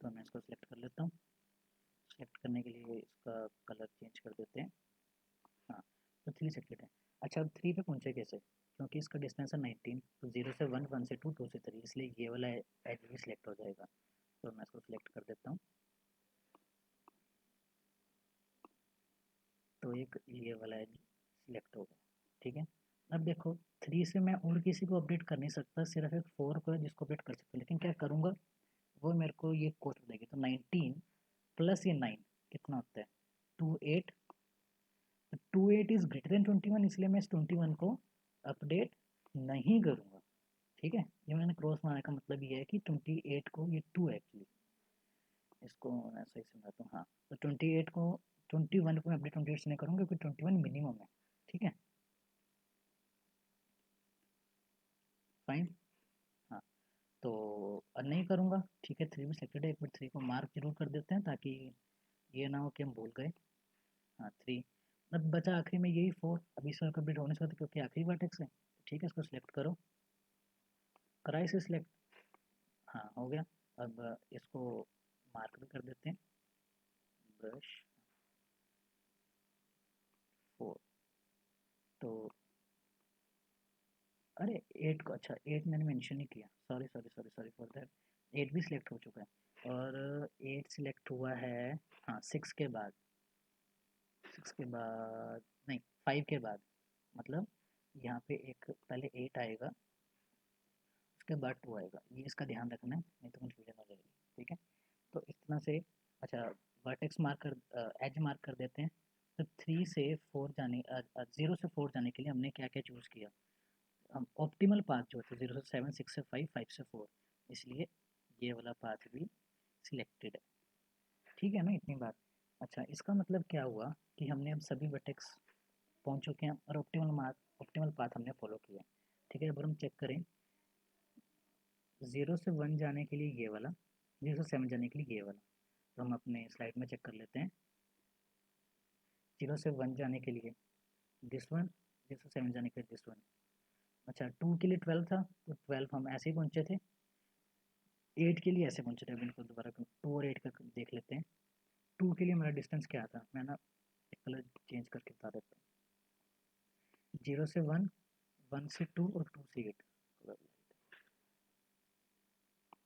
तो मैं इसको सिलेक्ट कर लेता हूँ। सेलेक्ट करने के लिए इसका कलर चेंज कर देते हैं। हाँ, तो 3 सेलेक्टेड है। अच्छा, अब 3 पे पहुँचे कैसे? क्योंकि इसका डिस्टेंस है 19, तो 0 से 1, 1 से 2, 2 से 3, इसलिए ये वाला एज भी सिलेक्ट हो जाएगा। तो मैं इसको सिलेक्ट कर देता हूँ। तो एक ये वाला एज सिलेक्ट हो गया। ठीक है, अब देखो 3 से मैं और किसी को अपडेट कर नहीं सकता, सिर्फ एक 4 को है जिसको अपडेट कर सकता हूँ। लेकिन क्या करूँगा, वो मेरे को ये कोड देगी। तो 19 प्लस ये 9 कितना होता है? 28। 28 इज ग्रेटर देन 21, इसलिए मैं इस 21 को अपडेट नहीं करूँगा। ठीक है, ये मैंने क्रॉस मारने का मतलब ये है कि 28 को, ये 2 है एक्चुअली, इसको मैं सही समझाता हूँ। हाँ, तो 28 को, 21 को मैं अपडेट 28 से नहीं करूँगा क्योंकि 21 मिनिमम है। ठीक है, फाइन। हाँ, तो नहीं करूँगा। ठीक है, 3 भी सेलेक्टेड है, एक बार 3 को मार्क जरूर कर देते हैं ताकि ये ना हो कि हम भूल गए। हाँ, 3। अब बचा आखिरी में यही 4। अभी इसमें कंप्लीट होने से क्योंकि आखिरी वर्टेक्स है। ठीक है, इसको सिलेक्ट करो। करा इसे सिलेक्ट। हाँ, हो गया। अब इसको मार्क भी कर देते हैं। ब्रश 4। तो अरे 8 को, अच्छा 8 मैंने मेंशन नहीं किया, sorry sorry sorry sorry for that. 8 भी सिलेक्ट हो चुका है और 8 सिलेक्ट हुआ है। हाँ, 6 के बाद, 6 के बाद नहीं, 5 के बाद, मतलब यहाँ पे एक पहले 8 आएगा, उसके बाद 2 आएगा। ये इसका ध्यान रखना है, नहीं तो कन्फ्यूजन हो जाएगी। ठीक है, तो इस तरह से। अच्छा, वर्टेक्स मार्क कर, एज मार्क कर देते हैं। तो 3 से 4 जाने, 0 से 4 जाने के लिए हमने क्या क्या चूज़ किया? हम ऑप्टिमल पाथ जो होता है 0 से 7, 6 से 5, 5 से 4, इसलिए ये वाला पाथ भी सिलेक्टेड है। ठीक है ना, इतनी बात। अच्छा, इसका मतलब क्या हुआ कि हमने अब सभी वर्टेक्स पहुंच चुके हैं और ऑप्टिमल पाथ हमने फॉलो किया। ठीक है, अब हम चेक करें। 0 से 1 जाने के लिए ये वाला, 0 से 7 जाने के लिए ये वाला। तो हम अपने स्लाइड में चेक कर लेते हैं। 0 से 1 जाने के लिए दिस वन, 0 से 7 जाने के लिए दिस वन। अच्छा, 2 के लिए 12 था, तो 12 हम ऐसे ही पहुंचे थे। 8 के लिए ऐसे पहुंचे थे। बिल्कुल दोबारा 2 और 8 का देख लेते हैं। 2 के लिए हमारा डिस्टेंस क्या था? मैं ना एक कलर चेंज करके बता देता हूँ। 0 से 1, 1 से 2 और 2 से 8।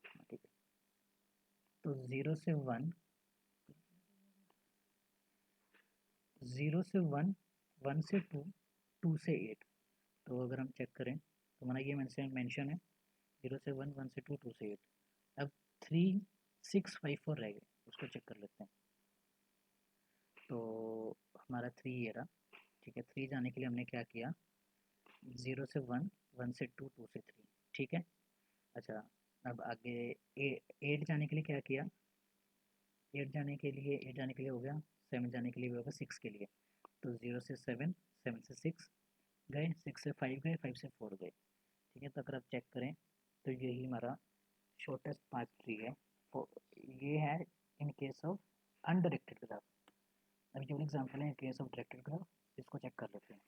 ठीक है, तो 0 से 1, 0 से 1, 1 से 2, 2 से 8। तो अगर हम चेक करें तो हमारा ये मेंशन है 0 से 1, 1 से 2, 2 से 8। अब 3, 6, 5, 4 रह गए, उसको चेक कर लेते हैं। तो हमारा 3 ये रहा। ठीक है, 3 जाने के लिए हमने क्या किया? 0 से 1, 1 से 2, 2 से 3। ठीक है, अच्छा, अब आगे 8 जाने के लिए क्या किया? 8 जाने के लिए, 8 जाने के लिए हो गया। 7 जाने के लिए भी होगा, 6 के लिए। तो 0 से 7, 7 से 6 गए, 6 से 5 गए, 5 से 4 गए। ठीक है, तो अगर आप चेक करें तो यही हमारा शॉर्टेस्ट पाथ ट्री है। ये है in case of undirected graph. अभी जो एग्जांपल है in case of directed graph, इसको चेक कर लेते हैं।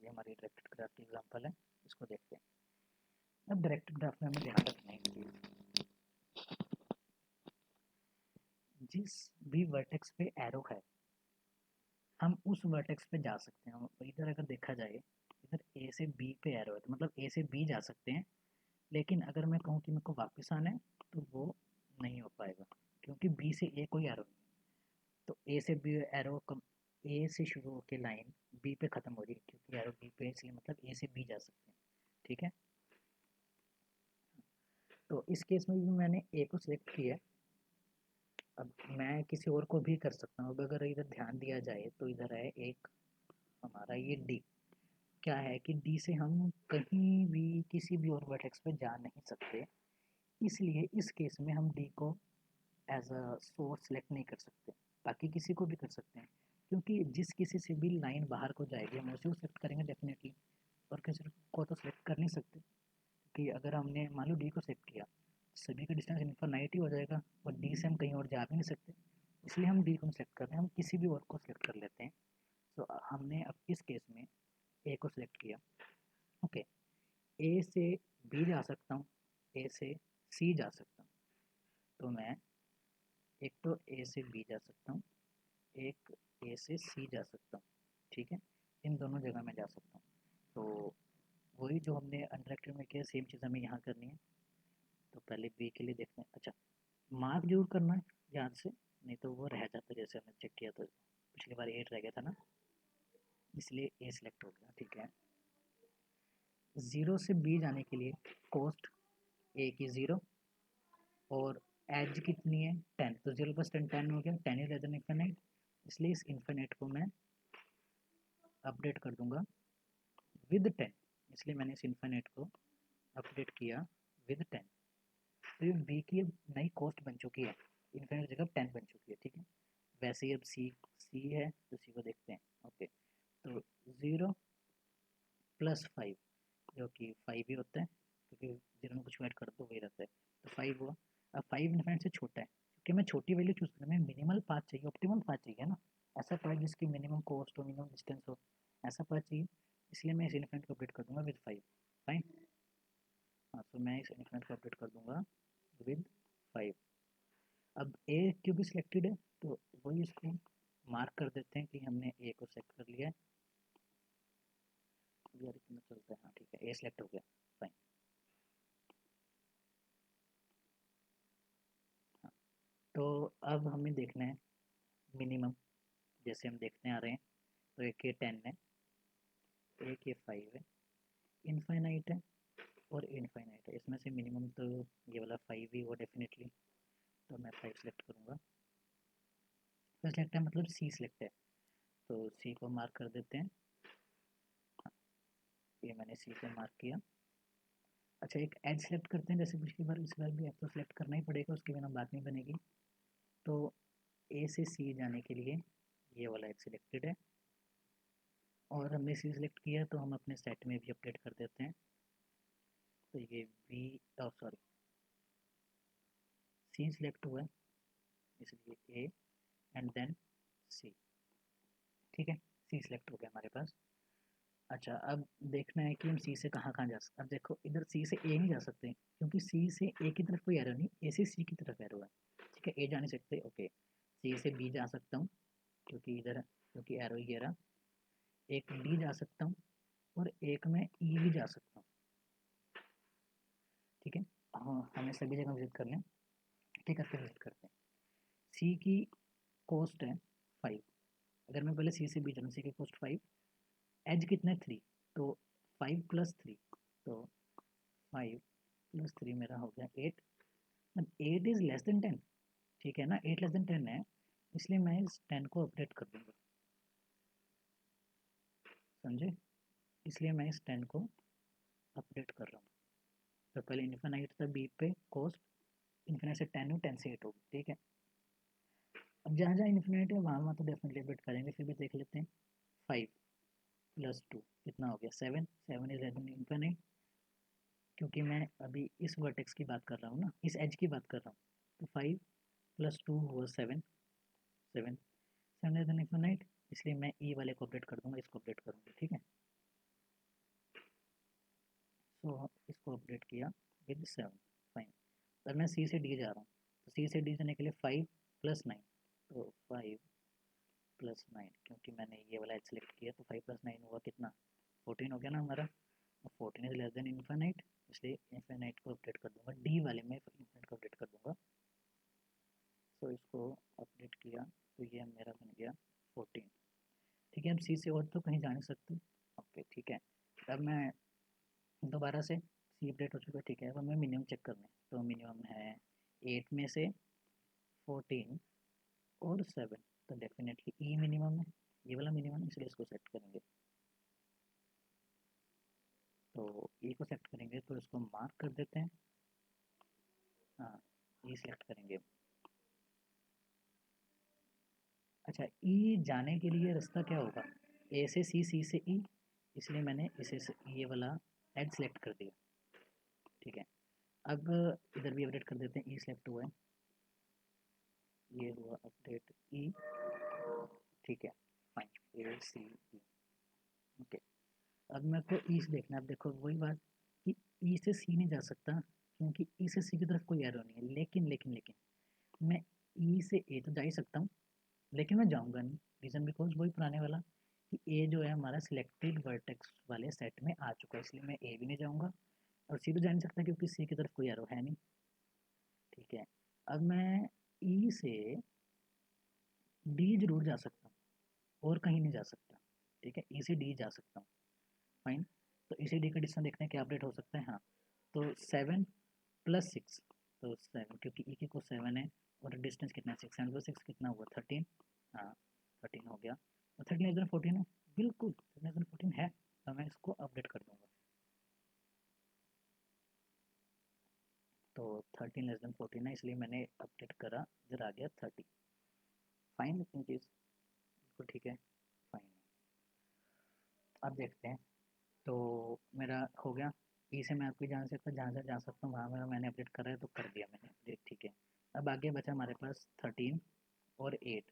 ये हमारी डायरेक्टेड ग्राफ की एग्जांपल है, इसको देखते हैं। अब डायरेक्टेड ग्राफ में हमें ध्यान रखना है कि जिस भी वर्टेक्स पे एरो है, हम उस वर्टेक्स पे जा सकते हैं। इधर अगर देखा जाए, इधर ए से बी पे एरो है, तो मतलब ए से बी जा सकते हैं। लेकिन अगर मैं कहूँ कि मेरे को वापस आना है, तो वो नहीं हो पाएगा, क्योंकि बी से ए कोई एरो नहीं। तो ए से बी एरो कम, ए से शुरू होकर लाइन बी पे ख़त्म हो रही है, क्योंकि एरो बी पे, इसलिए मतलब ए से बी जा सकते हैं। ठीक है, तो इस केस में भी मैंने ए को सिलेक्ट किया। अब मैं किसी और को भी कर सकता हूँ। अब अगर इधर ध्यान दिया जाए तो इधर है एक हमारा ये डी। क्या है कि डी से हम कहीं भी किसी भी और वर्टेक्स पे जा नहीं सकते, इसलिए इस केस में हम डी को एज अ सोर्स सेलेक्ट नहीं कर सकते। बाकी किसी को भी कर सकते हैं, क्योंकि जिस किसी से भी लाइन बाहर को जाएगी हम उसी को सेलेक्ट करेंगे डेफिनेटली, और किसी को तो सेलेक्ट कर नहीं सकते। कि अगर हमने मान लो डी को सेलेक्ट किया, सभी का डिस्टेंस इनफाइनाइट ही हो जाएगा, और डी से हम कहीं और जा भी नहीं सकते, इसलिए हम डी को सेलेक्ट कर रहे हैं, हम किसी भी और को सिलेक्ट कर लेते हैं। तो हमने अब इस केस में ए को सिलेक्ट किया। ओके, ए से बी जा सकता हूँ, ए से सी जा सकता हूँ। तो मैं एक तो ए से बी जा सकता हूँ, एक ए से सी जा सकता हूँ, ठीक है, इन दोनों जगह मैं जा सकता हूँ। तो वही जो हमने अनसेलेक्टेड में किया सेम चीज़ हमें यहाँ करनी है। तो पहले बी के लिए देखते हैं। अच्छा, मार्क जरूर करना है याद से, नहीं तो वो रह जाता है, जैसे हमने चेक किया तो पिछली बार 8 रह गया था ना, इसलिए ए सिलेक्ट हो गया। ठीक है, 0 से बी जाने के लिए कॉस्ट ए की 0 और एज कितनी है 10, तो 0 + 10 10 हो गया, 10 इज लेस देन इनफिनिट, इसलिए इस इनफिनिट को मैं अपडेट कर दूंगा विद 10, इसलिए मैंने इस इनफिनिट को अपडेट किया विद 10। तो ये बी की अब नई कॉस्ट बन चुकी है, इनफिनिट जगह 10 बन चुकी है। ठीक है, वैसे ही अब सी है तो सी को देखते हैं। ओके, तो 0 + 5 जो कि 5 ही होता है, क्योंकि 0 में कुछ ऐड कर दो वही रहता है, तो 5 हुआ। अब 5 इनफिनिट से छोटा है, क्योंकि मैं छोटी वैल्यू चूज़ करना है, मिनिमल पाथ चाहिए, ऑप्टिमल पाथ चाहिए ना, ऐसा पाथ जिसकी मिनिमम कॉस्ट हो, मिनिमम डिस्टेंस हो, ऐसा पाथ चाहिए, इसलिए मैं इस इनफिनिट को अपडेट कर दूंगा विद 5। फाइन, हाँ, तो मैं इस इनफिनिट को अपडेट कर दूंगा विद 5। अब ए क्योंकि सिलेक्टेड है तो वही इसको मार्क कर देते हैं कि हमने ए को सेलेक्ट कर लिया है। यार इतना चलता है, हाँ ठीक है, ए सिलेक्ट हो गया। फाइन, हाँ, तो अब हमें देखना है मिनिमम, जैसे हम देखते आ रहे हैं, तो एक ये 10 है, एक ये 5 है, इनफाइनाइट है और इनफाइनाइट है, इसमें से मिनिमम तो ये वाला 5 ही हुआ डेफिनेटली, तो मैं 5 सेलेक्ट करूँगा। तो सिलेक्ट है मतलब सी सिलेक्ट है, तो सी को मार्क कर देते हैं। ये मैंने सी को मार्क किया। अच्छा, एक एज सेलेक्ट करते हैं, जैसे पिछली बार, इस बार भी एज तो सेलेक्ट करना ही पड़ेगा, उसके बिना बात नहीं बनेगी। तो ए से सी जाने के लिए ये वाला एज सिलेक्टेड है, और हमने सी सिलेक्ट किया तो हम अपने सेट में भी अपडेट कर देते हैं। तो ये बी, सॉरी, सी सिलेक्ट हुआ है, इसलिए ए एंड देन सी। ठीक है, सी सिलेक्ट हो गया हमारे पास। अच्छा, अब देखना है कि हम सी से कहाँ कहाँ जा सकते हैं। अब देखो, इधर सी से ए नहीं जा सकते, क्योंकि सी से ए की तरफ कोई एरो नहीं, ए से सी की तरफ एरो है। ठीक है, ए जा नहीं सकते। ओके, सी से बी जा सकता हूँ, क्योंकि इधर, क्योंकि एरो ही रहा। एक डी जा सकता हूँ, और एक में ई भी जा सकता हूँ। ठीक है, हाँ, हमें सभी जगह विजिट करना है, ठीक है, करके विजिट करते हैं। सी की कॉस्ट है 5, अगर मैं पहले सी से बी जाऊँ, सी की कॉस्ट 5, एज कितना है 3, तो 5 + 3, तो 5 + 3 मेरा हो गया 8, 8 इज लेस देन 10। ठीक है ना, 8 लेस देन 10 है, इसलिए मैं इस 10 को अपडेट कर दूंगा, समझे, इसलिए मैं इस 10 को अपडेट कर रहा हूँ। तो पहले इन्फिनाइट था बी पे कॉस्ट, इन्फिनाइट से 10 हो, 10 से 8 होगी। ठीक है, अब जहाँ जहाँ इन्फिनाइट है वहाँ वहाँ तो डेफिनेटली अपडेट करेंगे, फिर भी देख लेते हैं। 5 + 2 कितना हो गया 7, 7 इज लेस देन इन्फिनाइट, क्योंकि मैं अभी इस वर्टेक्स की बात कर रहा हूँ ना, इस एज की बात कर रहा हूँ, तो 5 + 2 हुआ 7, 7 7 लेस देन इन्फिनाइट, इसलिए मैं ई वाले को अपडेट कर दूंगा, इसको अपडेट करूँगा। ठीक है, सो इसको अपडेट किया विद 7। फाइन, अब मैं सी से डी जा रहा हूँ, तो सी से डी जाने के लिए 5 + 9, तो 5 + 9, क्योंकि मैंने ये वाला एज सेलेक्ट किया, तो 5 + 9 हुआ कितना, 14 हो गया ना हमारा। 14 इज लेस देन इन्फिनाइट, इसलिए इन्फिनाइट को अपडेट कर दूंगा, डी वाले में इन्फिनाइट को अपडेट कर दूंगा। सो इसको अपडेट किया, तो ये मेरा बन गया 14। ठीक है, अब सी से और तो कहीं जा नहीं सकते। ओके, ठीक है, अब मैं दोबारा से सी अपडेट हो चुका है। ठीक है, अब हमें मिनिमम चेक करना है, तो मिनिमम है 8 में से 14 और 7, तो डेफिनेटली ई मिनिमम है, ये वाला मिनिमम है, इसलिए इसको सेट करेंगे। तो ई को सेलेक्ट करेंगे, तो इसको मार्क कर देते हैं। हाँ, ई सेलेक्ट करेंगे। अच्छा, ई जाने के लिए रास्ता क्या होगा, ए से सी, सी से ई, इसलिए मैंने इसे ये वाला एड सेलेक्ट कर दिया। ठीक है, अब इधर भी अपडेट कर देते हैं, ई सेलेक्ट हुआ है, ये हुआ अपडेट ई, ठीक है, फाइन, ए सी ई, ओके। अब मेरे को ई से देखना है। अब देखो वही बात कि ई से सी नहीं जा सकता क्योंकि ई से सी की तरफ कोई एरो नहीं है, लेकिन मैं ई से ए तो जा ही सकता हूँ, लेकिन मैं जाऊँगा नहीं। रीज़न बिकॉज वही पुराने वाला कि ए जो है हमारा सिलेक्टेड वर्टेक्स वाले सेट में आ चुका है, इसलिए मैं ए भी नहीं जाऊँगा और सी तो जा नहीं सकता क्योंकि सी की तरफ कोई एरो है नहीं, ठीक है। अब मैं ई से डी जरूर जा सकता हूँ और कहीं नहीं जा सकता, ठीक है, ई से डी जा सकता हूँ, फाइन। तो ई से डी का डिस्टेंस देखते हैं क्या अपडेट हो सकता है। हाँ, तो 7 + 6, तो 7 क्योंकि ई की को 7 है और डिस्टेंस कितना है 6, 7 + 6 कितना हुआ 13, हाँ 13 हो गया। तो 13 > 14 है, बिल्कुल 13 > 14 है, तो मैं इसको अपडेट कर दूंगा। तो 13 > 14 है, इसलिए मैंने अपडेट करा, इधर आ गया 30, फाइन, चीज़ बिल्कुल ठीक है, फाइन। अब देखते हैं, तो मेरा हो गया। ई से मैं आपको जा सकता, जहाँ से जा सकता हूँ वहाँ मेरा मैंने अपडेट करा है, तो कर दिया मैंने अपडेट, ठीक है। अब आगे बचा हमारे पास 13 और 8,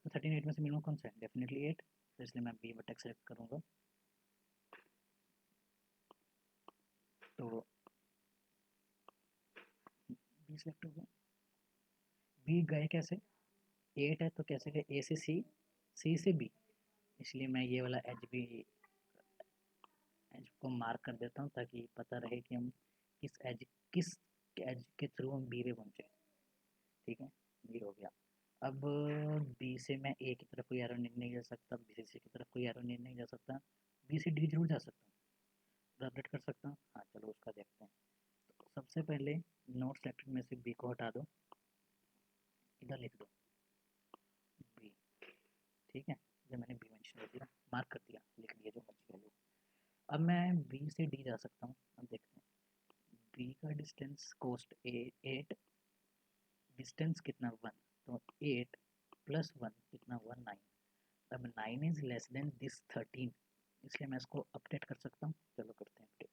तो 13 8 में से मिनिमम कौन सा है, डेफिनेटली 8, तो इसलिए मैं बी बटक सेलेक्ट करूँगा। तो बी सेलेक्ट हो गया, बी गए कैसे, 8 है तो कैसे गए, ए से सी, सी से बी, इसलिए मैं ये वाला एच भी, एज को मार्क कर देता हूँ ताकि पता रहे कि हम किस एज के थ्रू हम बी पे पहुँचे, ठीक है, ये हो गया। अब बी से मैं ए की तरफ कोई एरो नहीं जा सकता, बी से सी की तरफ कोई एरो नहीं जा सकता, बी से डी जरूर जा सकता हूँ, तो अपडेट कर सकता हूँ। हाँ चलो उसका देखते हैं। तो सबसे पहले नोट सेलेक्टेड में से बी को हटा दो, इधर लिख दो बी, ठीक है, जब मैंने बी मेंशन कर दिया, मार्क कर दिया, लिख दिया जो मर्जी वैल्यू। अब मैं बी से डी जा सकता हूँ, अब देखते हैं बी का डिस्टेंस कोस्ट 8, डिस्टेंस कितना 1, तो 8 + 1 कितना हुआ 9, अब 9 इज लेस देन दिस 13, इसलिए मैं इसको अपडेट कर सकता हूँ, चलो करते हैं अपडेट।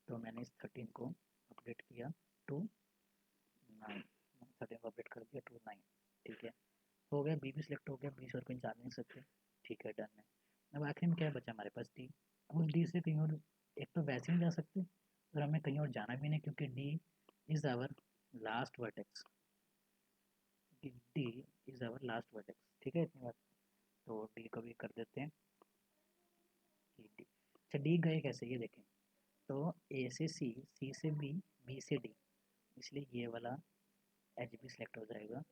तो मैंने इस 13 को अपडेट किया टू 9, 13 को अपडेट कर दिया टू 9, ठीक है, हो गया, बी भी सिलेक्ट हो गया, बी से और कोई जा नहीं सकते, ठीक है, डन है। अब आखिर में क्या बचा हमारे पास डी, अब उस डी से कहीं और, एक तो वैसे ही जा सकते और हमें कहीं और जाना भी नहीं क्योंकि D is our last vertex, D is our last vertex, ठीक है, इतनी बात। तो डी को भी कर देते हैं कि डी, अच्छा डी गए कैसे ये देखें, तो ए से सी, सी से बी, बी से डी, इसलिए ये वाला एच भी सिलेक्ट हो जाएगा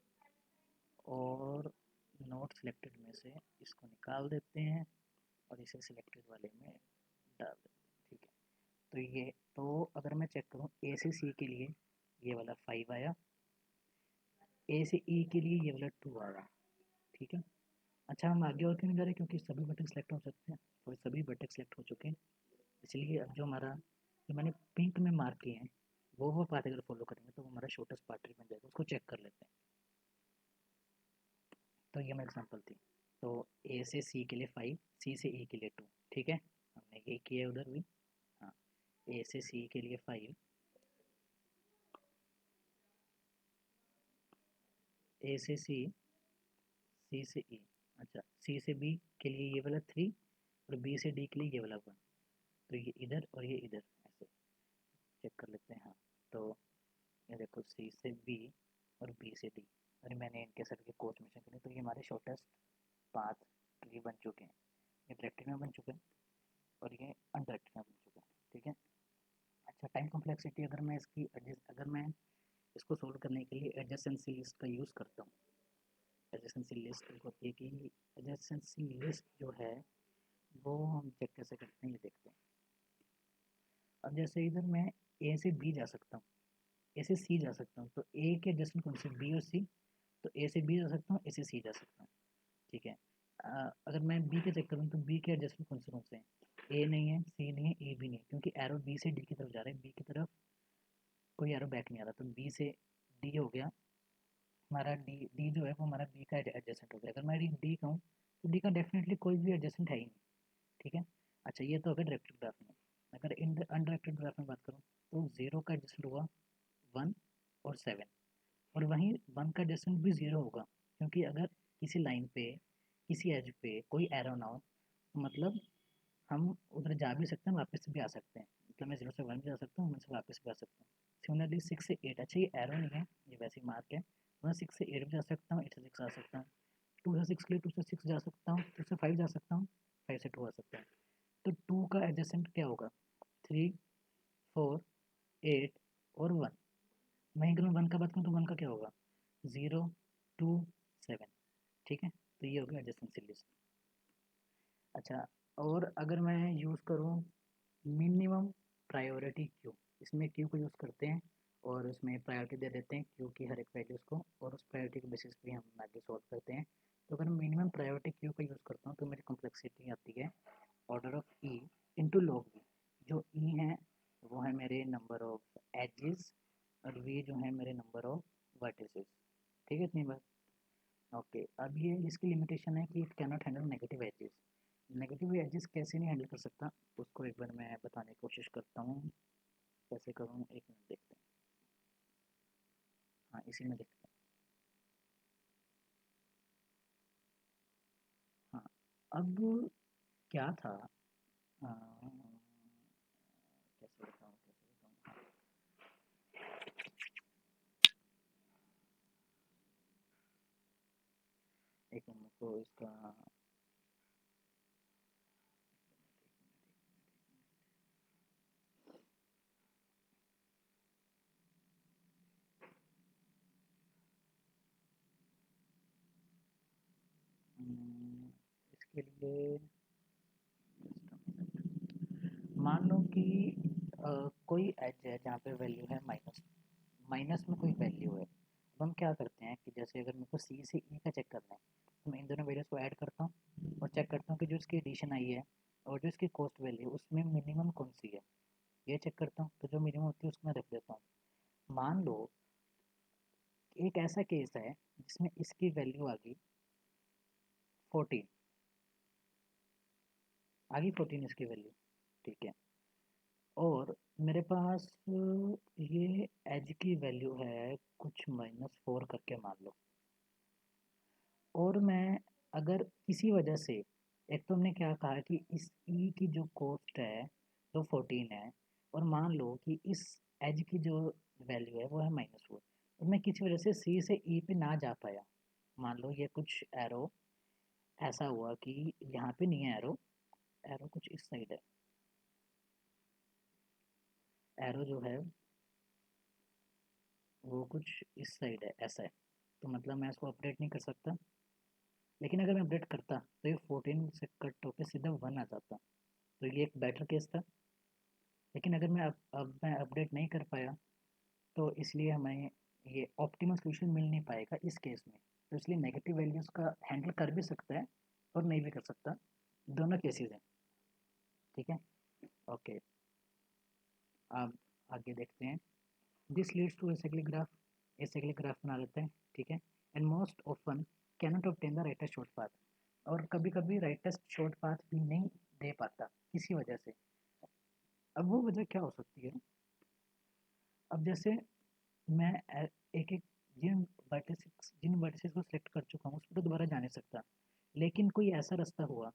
और नोट सिलेक्टेड में से इसको निकाल देते हैं और इसे सिलेक्टेड वाले में डाल देते हैं, ठीक है। तो ये, तो अगर मैं चेक करूँ ए से सी के लिए ये वाला 5 आया, ए से ई के लिए ये वाला 2 आया, ठीक है। अच्छा हम आगे और क्यों नहीं जा रहे, क्योंकि सभी बटन सेलेक्ट हो सकते हैं, तो सभी बटन सेलेक्ट हो चुके हैं, इसलिए अब जो हमारा, जो मैंने पिंक में मार्क किए हैं वो पाथ अगर फॉलो करेंगे तो वो हमारा शॉर्टेस्ट पाथ ट्री बन जाएगा, उसको चेक कर लेते हैं। तो ये मेरी एग्जांपल थी, तो ए से सी के लिए 5, सी से ई के लिए 2, ठीक है, हमने ये किया उधर भी। हाँ, ए से सी के लिए 5, ए से सी, सी से ई, अच्छा सी से बी के लिए ये वाला 3 और बी से डी के लिए ये वाला 1, तो ये इधर और ये इधर, ऐसे चेक कर लेते हैं। हाँ, तो ये देखो सी से बी और बी से डी, और मैंने इनके सर के कोच मिशन करे, तो ये हमारे शॉर्टेस्ट पाथ ट्री बन चुके हैं, ये डायरेक्टली में बन चुके हैं और ये अनडायरेक्टली में बन चुके हैं, ठीक है। अच्छा टाइम कॉम्प्लेक्सिटी, अगर मैं इसकी एडजस्ट, अगर मैं इसको सोल्व करने के लिए एडजेसेंसी लिस्ट का यूज़ करता हूँ, एडजेसेंसी लिस्ट होती है कि एडजेसेंसी लिस्ट जो है वो हम चेक कैसे करते हैं, ये देखते हैं। अब जैसे इधर मैं ए से बी जा सकता हूँ, ए से सी जा सकता हूँ, तो ए के एडजस्टमेंट कौन से, बी और सी, तो ए से बी जा सकता हूँ, ए से सी जा सकता हूँ, ठीक है। अगर मैं बी के चेक करूँ तो बी के एडजस्टमेंट कौन से हैं, ए नहीं है, सी नहीं है, ए भी नहीं है, क्योंकि एरो बी से डी की तरफ जा रहा है, बी की तरफ कोई एरो बैक नहीं आ रहा, तो बी से डी हो गया हमारा, डी डी जो है वो हमारा बी का एडजस्टेंट हो गया। अगर मैं डी कहूँ तो डी का डेफिनेटली कोई भी एडजस्टेंट है ही नहीं, ठीक है। अच्छा ये तो अगर डायरेक्टेड ग्राफ में, अगर इन अनडायरेक्टेड ग्राफ में बात करूँ तो 0 का एडजस्टेंट हुआ 1 और 7, और वहीं 1 का एडजेसेंट भी 0 होगा, क्योंकि अगर किसी लाइन पे किसी एज पे कोई एरो ना हो, मतलब हम उधर जा भी सकते हैं, वापस भी आ सकते हैं। मतलब मैं 0 से 1 भी जा सकता हूँ, 1 से वापस भी आ सकता हूँ। सिमिलरली 6 से 8, अच्छा ये एरो नहीं है, ये वैसे ही मार्क है। मैं 6 से 8 भी जा सकता हूँ, 8 से 6 आ सकता हूँ। 2 से 6 के लिए 2 से 6 जा सकता हूँ, 2 से 5 जा सकता हूँ, 5 से 2 आ सकता है। तो 2 का एडजेसेंट क्या होगा? 3, 4, 8 और 1। वहीं अगर मैं 1 का बात करूँ तो 1 का क्या होगा? 0, 2, 7। ठीक है, तो ये हो गया एडजेसेंसी लिस्ट। अच्छा, और अगर मैं यूज़ करूँ मिनिमम प्रायोरिटी क्यू, इसमें क्यू को यूज़ करते हैं और उसमें प्रायोरिटी दे देते हैं क्यू की हर एक वैल्यूज़ को, और उस प्रायोरिटी के बेसिस पे हम आगे सॉल्व करते हैं। तो अगर मैं मिनिमम प्रायोरिटी क्यू का यूज़ करता हूँ तो मेरी कॉम्प्लेक्सिटी आती है order of E into log V. जो ई है वो है मेरे नंबर ऑफ एजेस, और वी जो है मेरे नंबर ऑफ वर्टिसेस। ठीक है, इतनी बात। ओके, अब ये इसकी लिमिटेशन है कि it can not handle negative edges. Negative edges कैसे नहीं हैंडल कर सकता, उसको एक बार मैं बताने की कोशिश करता हूँ। कैसे करूँ, एक मिनट देखते हैं। हाँ, इसी में देखते हैं। हाँ, अब क्या था, कैसे बताऊँ कैसे बताऊँ। हाँ, एक मिनट को इसका इसके लिए मान लो कि कोई एज है जहाँ पे वैल्यू है माइनस, माइनस में कोई वैल्यू है। अब हम क्या करते हैं कि जैसे अगर मेरे को सी से ई का चेक करना है, तो मैं इन दोनों वैल्यूज़ को ऐड करता हूँ और चेक करता हूँ कि जो इसकी एडिशन आई है और जो इसकी कॉस्ट वैल्यू उसमें मिनिमम कौन सी है, ये चेक करता हूँ। तो जो मिनिमम होती है उसको मैं रख देता हूँ। मान लो एक ऐसा केस है जिसमें इसकी वैल्यू आ गई 14, आ गई 14 इसकी वैल्यू। ठीक है, और मेरे पास ये एज की वैल्यू है कुछ -4 करके मान लो। और मैं अगर किसी वजह से, एक तो हमने क्या कहा कि इस ई की जो कॉस्ट है वो 14 है, और मान लो कि इस एज की जो वैल्यू है वो है -4, और मैं किसी वजह से सी से ई पे ना जा पाया। मान लो ये कुछ एरो ऐसा हुआ कि यहाँ पे नहीं है एरो, एरो कुछ इस साइड है, एरो जो है वो कुछ इस साइड है, ऐसा है। तो मतलब मैं इसको अपडेट नहीं कर सकता, लेकिन अगर मैं अपडेट करता तो ये 14 से कट होकर सीधा 1 आ जाता। तो ये एक बेटर केस था। लेकिन अगर मैं अब मैं अपडेट नहीं कर पाया, तो इसलिए हमें ये ऑप्टिमल सोल्यूशन मिल नहीं पाएगा इस केस में। तो इसलिए नेगेटिव वैल्यूज़ का हैंडल कर भी सकता है और नहीं भी कर सकता, दोनों केसेस हैं। ठीक है, ओके, अब आगे देखते हैं। This leads to acyclic graph, acyclic graph बना लेते हैं। ठीक है, and most often cannot obtain the rightest short path, और कभी कभी राइटेस्ट शॉर्ट पाथ भी नहीं दे पाता किसी वजह से। अब वो वजह क्या हो सकती है? अब जैसे मैं एक एक जिन वर्टिसेस को सिलेक्ट कर चुका हूँ उस पर तो दोबारा जा नहीं सकता, लेकिन कोई ऐसा रास्ता हुआ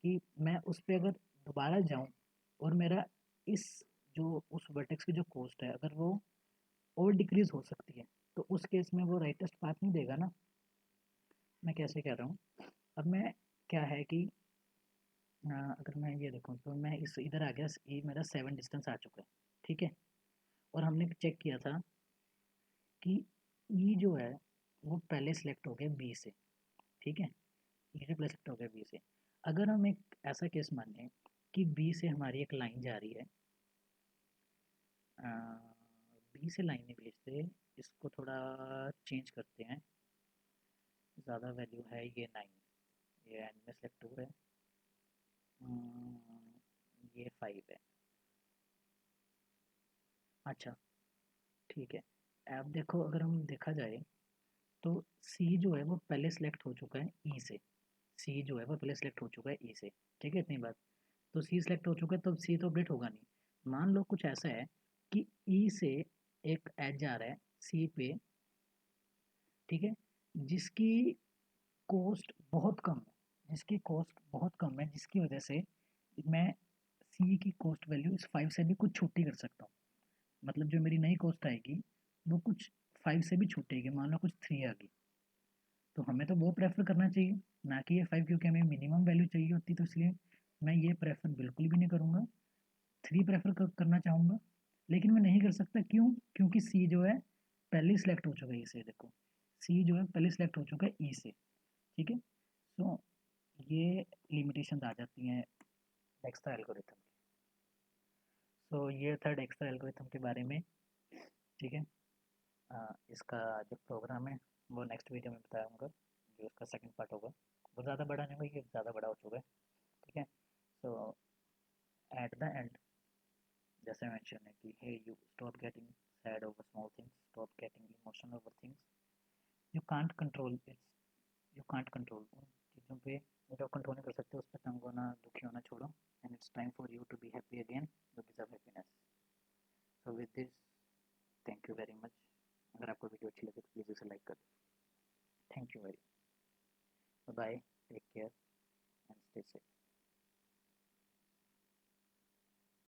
कि मैं उस पर अगर दोबारा जाऊँ और मेरा इस जो उस वर्टेक्स की जो कॉस्ट है अगर वो और डिक्रीज हो सकती है, तो उस केस में वो राइटेस्ट पाथ नहीं देगा ना। मैं कैसे कह रहा हूँ, अब मैं क्या है कि अगर मैं ये देखूँ तो मैं इस इधर आ गया, ये मेरा 7 डिस्टेंस आ चुका है। ठीक है, और हमने चेक किया था कि ई जो है वो पहले सिलेक्ट हो गया बी से। ठीक है, ई जो पहले सिलेक्ट हो गया बी से। अगर हम एक ऐसा केस माने कि बी से हमारी एक लाइन जा रही है, बी से लाइन नहीं भेजते, इसको थोड़ा चेंज करते हैं। ज़्यादा वैल्यू है ये 9, ये एंड में सेलेक्ट हो है, ये 5 है। अच्छा, ठीक है, अब देखो अगर हम देखा जाए तो सी जो है वो पहले सेलेक्ट हो चुका है ई से, सी जो है वो पहले सेलेक्ट हो चुका है ई से। ठीक है, इतनी बात। तो सी सेलेक्ट हो चुका है तो सी तो अपडेट होगा नहीं। मान लो कुछ ऐसा है कि ई से एक एज आ रहा है सी पे ठीक है, जिसकी कॉस्ट बहुत कम है, जिसकी कॉस्ट बहुत कम है, जिसकी वजह से मैं सी की कॉस्ट वैल्यू इस 5 से भी कुछ छोटी कर सकता हूँ। मतलब जो मेरी नई कॉस्ट आएगी वो कुछ 5 से भी छोटी आएगी, मान लो कुछ 3 आ गई, तो हमें तो वो प्रेफर करना चाहिए ना कि ये 5, क्योंकि हमें मिनिमम वैल्यू चाहिए होती, तो इसलिए मैं ये प्रेफर बिल्कुल भी नहीं करूँगा, 3 प्रेफर करना चाहूँगा। लेकिन मैं नहीं कर सकता, क्यों? क्योंकि सी जो है पहले सिलेक्ट हो चुका है, ई से, देखो सी जो है पहले सिलेक्ट हो चुका है ई से, ठीक है। सो ये लिमिटेशन आ जाती हैं डेक्स्ट्रा एल्गोरिथम की। सो ये था डेक्स्ट्रा एल्गोरिथम के बारे में, ठीक है। इसका जो प्रोग्राम है वो नेक्स्ट वीडियो में बताऊंगा, जो उसका सेकंड पार्ट होगा वो ज़्यादा बड़ा नहीं होगा, ये ज़्यादा बड़ा हो चुका है, ठीक है। सो एट द एंड जैसे मेंशन है कि hey you stop getting sad over small things, stop getting emotional over things, you can't control its, you can't control उन चीज़ों पे जो आप कंट्रोल नहीं कर सकते उस पर तंग होना, दुखी होना छोड़ो, and it's time for you to be happy again, you deserve happiness. So with this, thank you very much. अगर आपको वीडियो अच्छी लगे तो प्लीज़ उसे लाइक कर दो। Thank you very, bye, take care and stay safe.